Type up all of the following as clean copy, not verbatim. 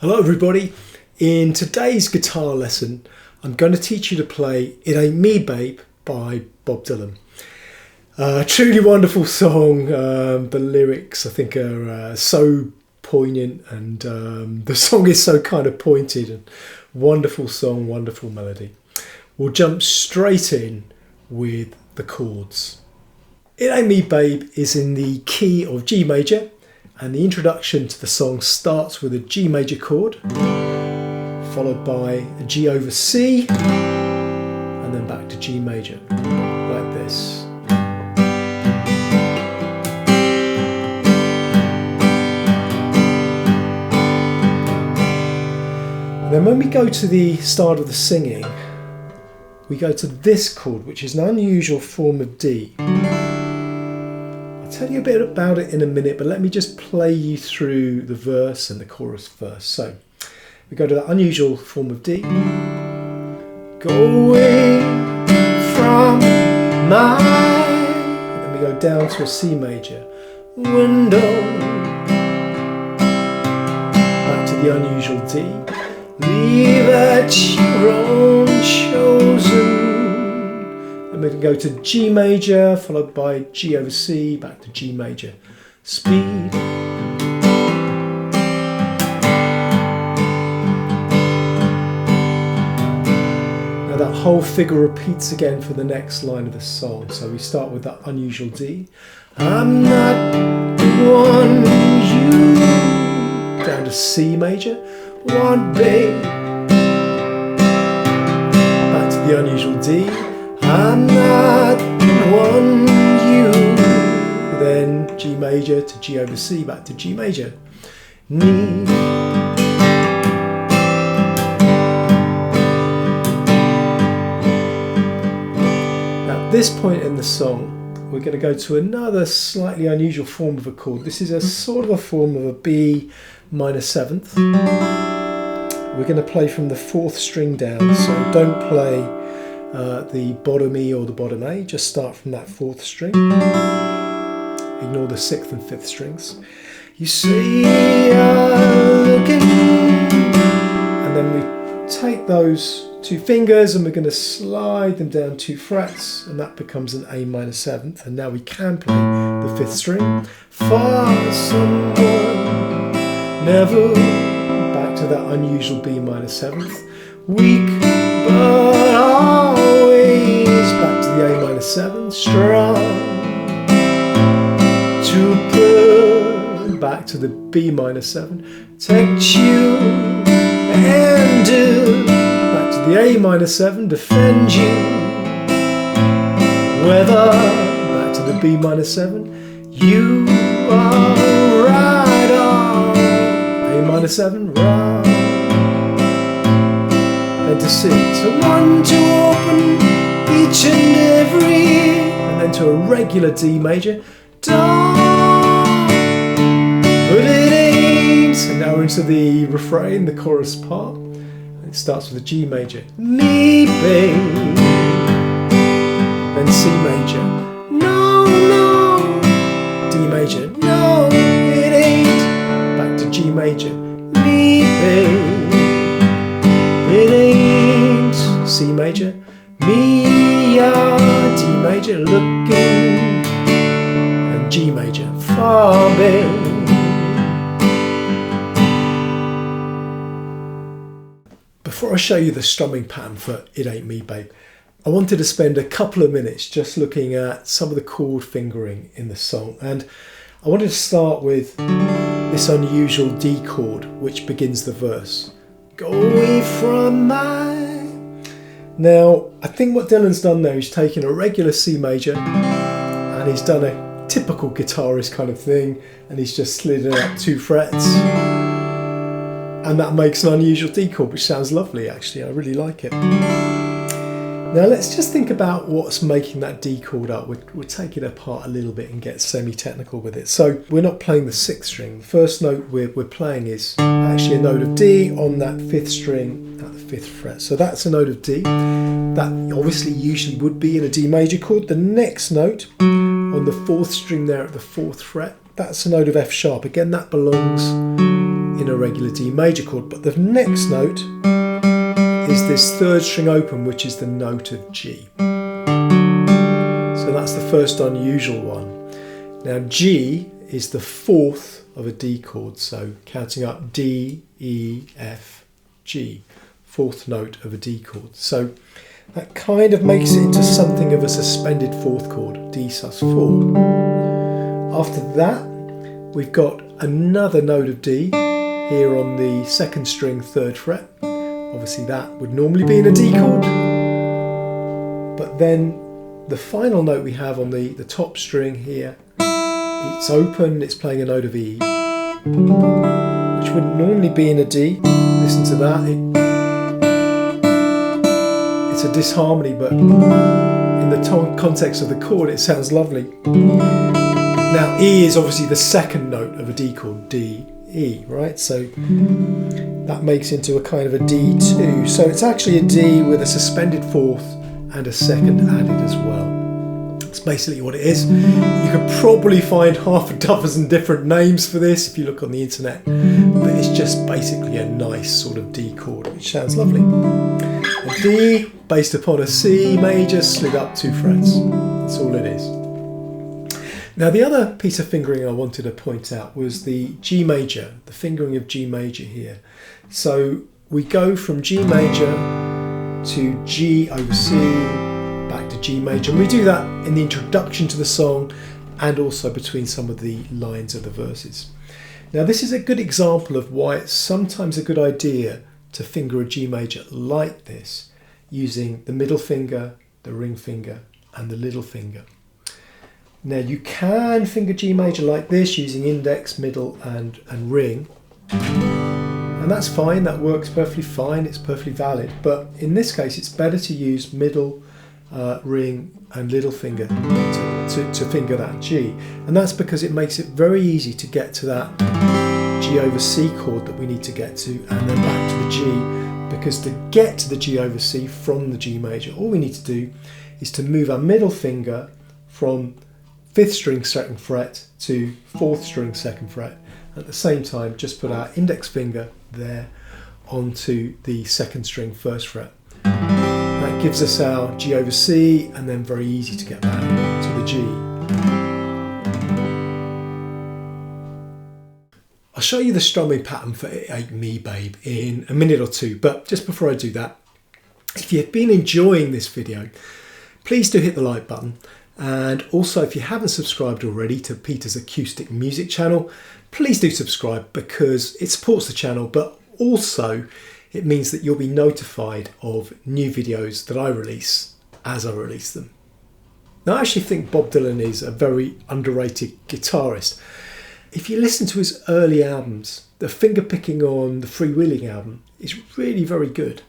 Hello everybody, in today's guitar lesson I'm going to teach you to play It Ain't Me Babe by Bob Dylan. Truly wonderful song. The lyrics I think are so poignant, and the song is so kind of pointed, and wonderful song, wonderful melody. We'll jump straight in with the chords. It Ain't Me Babe is in the key of G major, and the introduction to the song starts with a G major chord, followed by a G over C, and then back to G major, like this. And then when we go to the start of the singing, we go to this chord, which is an unusual form of D. I'll tell you a bit about it in a minute, but let me just play you through the verse and the chorus first. So we go to that unusual form of D. Go away from mine. And then we go down to a C major. Window. Back to the unusual D. Leave at your own chosen. And we can go to G major, followed by G over C, back to G major. Speed. Now that whole figure repeats again for the next line of the song. So we start with that unusual D. I'm not the one you. Down to C major. One babe. Back to the unusual D. I'm not the one you. Then G major to G over C, back to G major. Need. Now at this point in the song, we're going to go to another slightly unusual form of a chord. This is a sort of a form of a B minor seventh. We're going to play from the 4th string down, so don't play the bottom E or the bottom A, just start from that 4th string. Ignore the 6th and 5th strings. You say you're looking, and then we take those 2 fingers and we're going to slide them down 2 frets, and that becomes an A minor 7th. And now we can play the 5th string. For someone never, back to that unusual B minor 7th. Weak but always, back to the A minor 7th. Strong to put, back to the B minor 7. Protect you and do, back to the A minor 7. Defend you, weather, back to the B minor 7. You are right on, A minor 7, right. Then to C, so 1 to open each and every, and then to a regular D major. Don't, but it ain't. And now we're into the refrain, the chorus part. It starts with a G major. Me, babe. Then C major. No, no. D major. No, it ain't. Back to G major. Me, babe. It ain't. C major. Me, D major. Looking. And G major. For babe. Before I show you the strumming pattern for It Ain't Me Babe, I wanted to spend a couple of minutes just looking at some of the chord fingering in the song. And I wanted to start with this unusual D chord, which begins the verse. Go away from mine. Now, I think what Dylan's done there is taken a regular C major and he's done a typical guitarist kind of thing, and he's just slid it up 2 frets. And that makes an unusual D chord, which sounds lovely actually. I really like it. Now let's just think about what's making that D chord up. We'll take it apart a little bit and get semi-technical with it. So we're not playing the 6th string. The first note we're playing is actually a note of D on that 5th string at the 5th fret. So that's a note of D. That obviously usually would be in a D major chord. The next note on the 4th string there at the 4th fret, that's a note of F sharp. Again, that belongs in a regular D major chord, but the next note is this third string open, which is the note of G. So that's the first unusual one. Now G is the fourth of a D chord, so counting up D, E, F, G, fourth note of a D chord. So that kind of makes it into something of a suspended fourth chord, D sus4. After that, we've got another note of D here on the second string, third fret. Obviously that would normally be in a D chord. But then the final note we have on the top string here, it's open, it's playing a note of E, which wouldn't normally be in a D. Listen to that. It's a disharmony, but in the context of the chord, it sounds lovely. Now E is obviously the second note of a D chord, D, E, right? So that makes into a kind of a D2. So it's actually a D with a suspended fourth and a second added as well. It's basically what it is. You could probably find half a dozen different names for this if you look on the internet, but it's just basically a nice sort of D chord, which sounds lovely. A D based upon a C major slid up 2 frets. That's all it is. Now the other piece of fingering I wanted to point out was the G major, the fingering of G major here. So we go from G major to G over C, back to G major, and we do that in the introduction to the song and also between some of the lines of the verses. Now this is a good example of why it's sometimes a good idea to finger a G major like this, using the middle finger, the ring finger and the little finger. Now you can finger G major like this using index, middle and ring, and that's fine, that works perfectly fine, it's perfectly valid, but in this case it's better to use middle, ring and little finger to finger that G, and that's because it makes it very easy to get to that G over C chord that we need to get to and then back to the G, because to get to the G over C from the G major, all we need to do is to move our middle finger from 5th string 2nd fret to 4th string 2nd fret. At the same time, just put our index finger there onto the 2nd string 1st fret. That gives us our G over C, and then very easy to get back to the G. I'll show you the strumming pattern for It Ain't Me Babe in a minute or two, but just before I do that, if you've been enjoying this video, please do hit the like button. And also, if you haven't subscribed already to Peter's Acoustic Music channel, please do subscribe because it supports the channel, but also it means that you'll be notified of new videos that I release as I release them. Now, I actually think Bob Dylan is a very underrated guitarist. If you listen to his early albums, the finger picking on the Freewheeling album is really very good.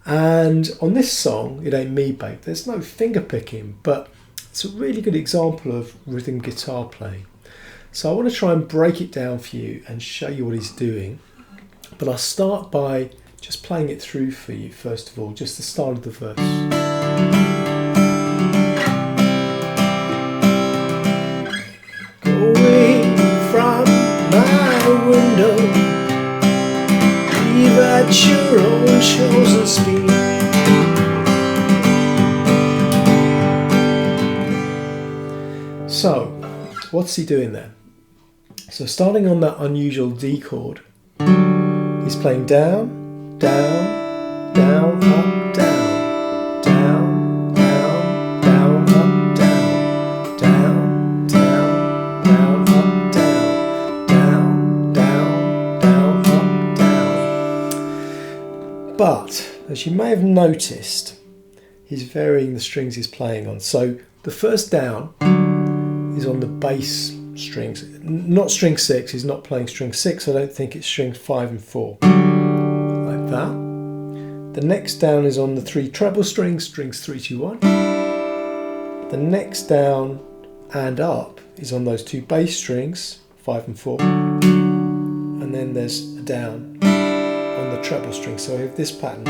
And on this song, It Ain't Me Babe, there's no finger picking, but it's a really good example of rhythm guitar playing. So I want to try and break it down for you and show you what he's doing. But I'll start by just playing it through for you first of all, just the start of the verse. Go away from my window, leave at your own chosen speed. So, what's he doing there? So starting on that unusual D chord, he's playing down, down, down, up, down, down, down, down, up, down, down, down, down, up, down, down, down, down, up, down. But, as you may have noticed, he's varying the strings he's playing on. So the first down is on the bass strings, not string 6, he's not playing string 6, I don't think it's strings 5 and 4, like that. The next down is on the 3 treble strings, strings 3, 2, 1. The next down and up is on those 2 bass strings, 5 and 4. And then there's a down on the treble string, so I have this pattern.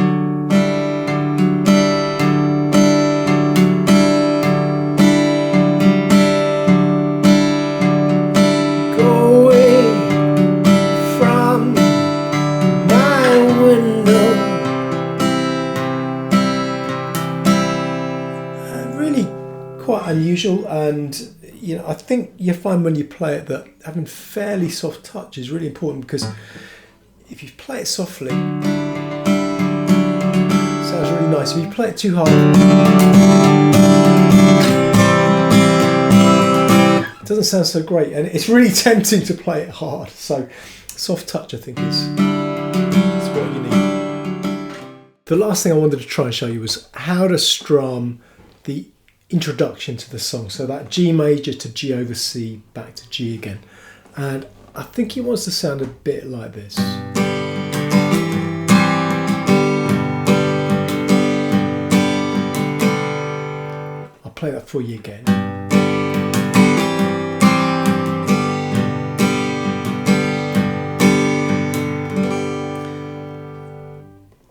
quite unusual, and you know, I think you find when you play it that having fairly soft touch is really important, because if you play it softly, it sounds really nice. If you play it too hard, it doesn't sound so great, and it's really tempting to play it hard. So soft touch, I think, is what you need. The last thing I wanted to try and show you was how to strum the introduction to the song. So that G major to G over C back to G again. And I think it wants to sound a bit like this. I'll play that for you again.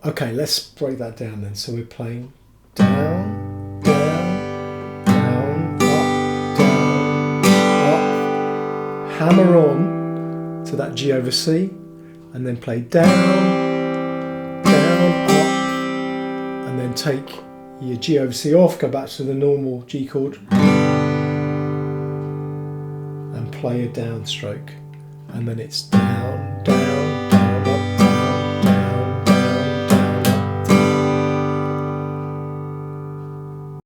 Okay, let's break that down then. So we're playing down, down, down, up, down, up, hammer on to that G over C, and then play down, down, up, and then take your G over C off, go back to the normal G chord, and play a downstroke, and then it's down, down,